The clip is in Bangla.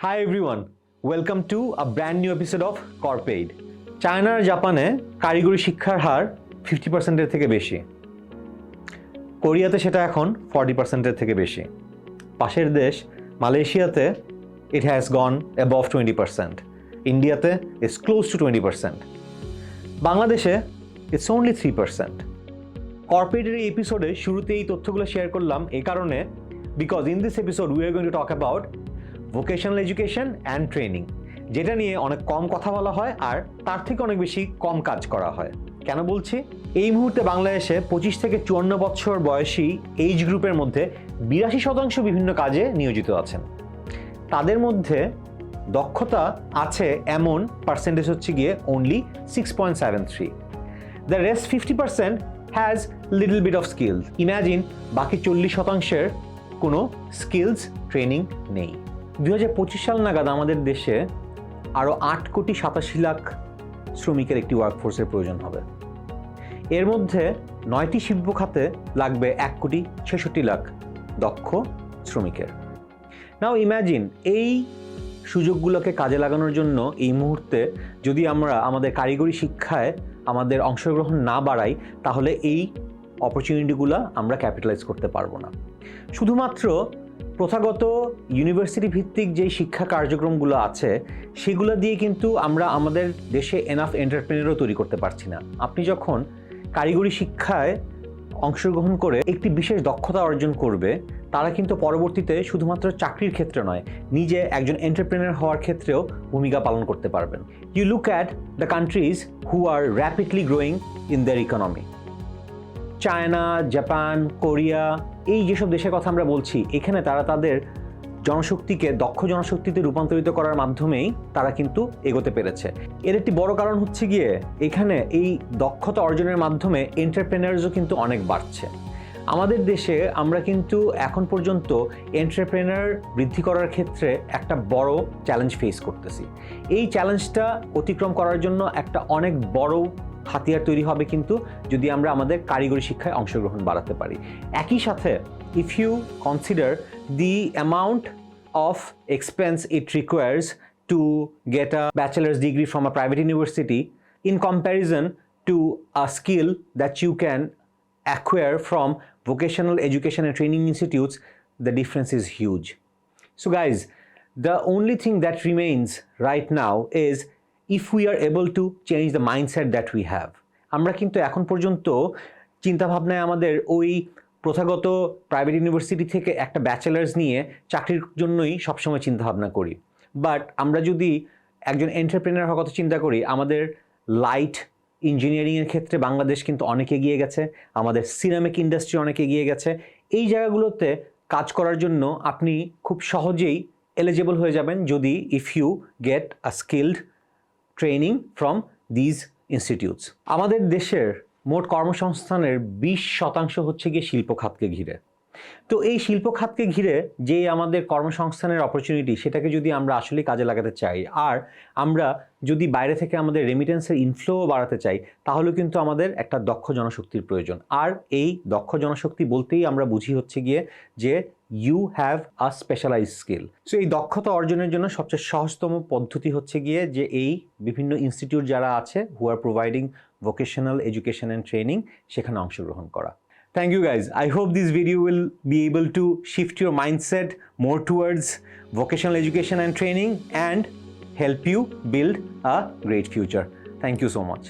Hi everyone, welcome to a brand new episode of Corp. China আর জাপানে কারিগরি শিক্ষার হার 50% থেকে বেশি। কোরিয়াতে সেটা এখন 40% থেকে বেশি। পাশের দেশ মালয়েশিয়াতে it has gone above 20%. ইন্ডিয়াতে is close to 20%. বাংলাদেশে it's only 3%. কর্পোরেটের এই এপিসোডে শুরুতে এই তথ্যগুলো শেয়ার করলাম এই কারণে because in this episode we are going to talk about vocational education and training, যেটা নিয়ে অনেক কম কথা বলা হয় আর তার থেকে অনেক বেশি কম কাজ করা হয়। কেন বলছি? এই মুহূর্তে বাংলাদেশে 25 থেকে 54 বছর বয়সী এইজ গ্রুপের মধ্যে 82% বিভিন্ন কাজে নিয়োজিত আছেন। তাদের মধ্যে দক্ষতা আছে এমন পার্সেন্টেজ হচ্ছে গিয়ে only 6.73. The rest 50% has little bit of skills. Imagine বাকি 40%-এর কোনো স্কিলস ট্রেনিং নেই। 2025 সাল নাগাদ আমাদের দেশে আরও 8.87 লাখ শ্রমিকের একটি ওয়ার্কফোর্সের প্রয়োজন হবে। এর মধ্যে 9টি শিল্প খাতে লাগবে 1.66 লাখ দক্ষ শ্রমিকের। নাও ইম্যাজিন এই সুযোগগুলোকে কাজে লাগানোর জন্য এই মুহূর্তে যদি আমরা আমাদের কারিগরি শিক্ষায় আমাদের অংশগ্রহণ না বাড়াই তাহলে এই অপরচুনিটিগুলো আমরা ক্যাপিটালাইজ করতে পারবো না। শুধুমাত্র প্রথাগত ইউনিভার্সিটি ভিত্তিক যেই শিক্ষা কার্যক্রমগুলো আছে সেগুলো দিয়ে কিন্তু আমরা আমাদের দেশে এনাফ এন্টারপ্রেনারও তৈরি করতে পারছি না। আপনি যখন কারিগরি শিক্ষায় অংশগ্রহণ করে একটি বিশেষ দক্ষতা অর্জন করবে তারা কিন্তু পরবর্তীতে শুধুমাত্র চাকরির ক্ষেত্রে নয়, নিজে একজন এন্টারপ্রেনার হওয়ার ক্ষেত্রেও ভূমিকা পালন করতে পারবেন। You look at the countries who are rapidly growing in their economy. China, Japan, Korea, এই যেসব দেশের কথা আমরা বলছি এখানে তারা তাদের জনশক্তিকে দক্ষ জনশক্তিতে রূপান্তরিত করার মাধ্যমেই তারা কিন্তু এগোতে পেরেছে। এর একটি বড় কারণ হচ্ছে গিয়ে এখানে এই দক্ষতা অর্জনের মাধ্যমে এন্টারপ্রেনার্সও কিন্তু অনেক বাড়ছে। আমাদের দেশে আমরা কিন্তু এখন পর্যন্ত এন্টারপ্রেনার বৃদ্ধি করার ক্ষেত্রে একটা বড় চ্যালেঞ্জ ফেস করতেছি। এই চ্যালেঞ্জটা অতিক্রম করার জন্য একটা অনেক বড় হাতিয়ার তৈরি হবে কিন্তু যদি আমরা আমাদের কারিগরি শিক্ষায় অংশগ্রহণ বাড়াতে পারি। একই সাথে if you consider the amount of expense it requires to get a bachelor's degree from a private university in comparison to a skill that you can acquire from vocational education and training institutes, the difference is huge. So guys, the only thing that remains right now is if we are able to change the mindset that we have. আমরা কিন্তু এখন পর্যন্ত চিন্তাভাবনায় আমাদের ওই প্রথাগত প্রাইভেট ইউনিভার্সিটি থেকে একটা ব্যাচেলার্স নিয়ে চাকরির জন্যই সবসময় চিন্তাভাবনা করি। বাট আমরা যদি একজন এন্টারপ্রেনার হওয়ার কথা চিন্তা করি, আমাদের লাইট ইঞ্জিনিয়ারিংয়ের ক্ষেত্রে বাংলাদেশ কিন্তু অনেক এগিয়ে গেছে, আমাদের সিরামিক ইন্ডাস্ট্রি অনেক এগিয়ে গেছে। এই জায়গাগুলোতে কাজ করার জন্য আপনি খুব সহজেই এলিজিবল হয়ে যাবেন যদি if you get a skilled training from these institutes. আমাদের দেশের মোট কর্মসংস্থানের 20% হচ্ছে গিয়ে শিল্প খাতকে ঘিরে। তো এই শিল্প খাতকে ঘিরে যে আমাদের কর্মসংস্থানের অপরচুনিটি সেটাকে যদি আমরা আসলে কাজে লাগাতে চাই আর আমরা যদি বাইরে থেকে আমাদের রেমিটেন্সের ইনফ্লো বাড়াতে চাই তাহলে কিন্তু আমাদের একটা দক্ষ জনশক্তির প্রয়োজন। আর এই দক্ষ জনশক্তি বলতেই আমরা বুঝি হচ্ছে গিয়ে যে you have a specialised skill. So এই দক্ষতা অর্জনের জন্য সবচেয়ে সহজতম পদ্ধতি হচ্ছে গিয়ে যে এই বিভিন্ন ইনস্টিটিউট যারা আছে who are providing vocational education and training সেখানে অংশগ্রহণ করা। Thank you guys. I hope this video will be able to shift your mindset more towards vocational education and training and help you build a great future. Thank you so much.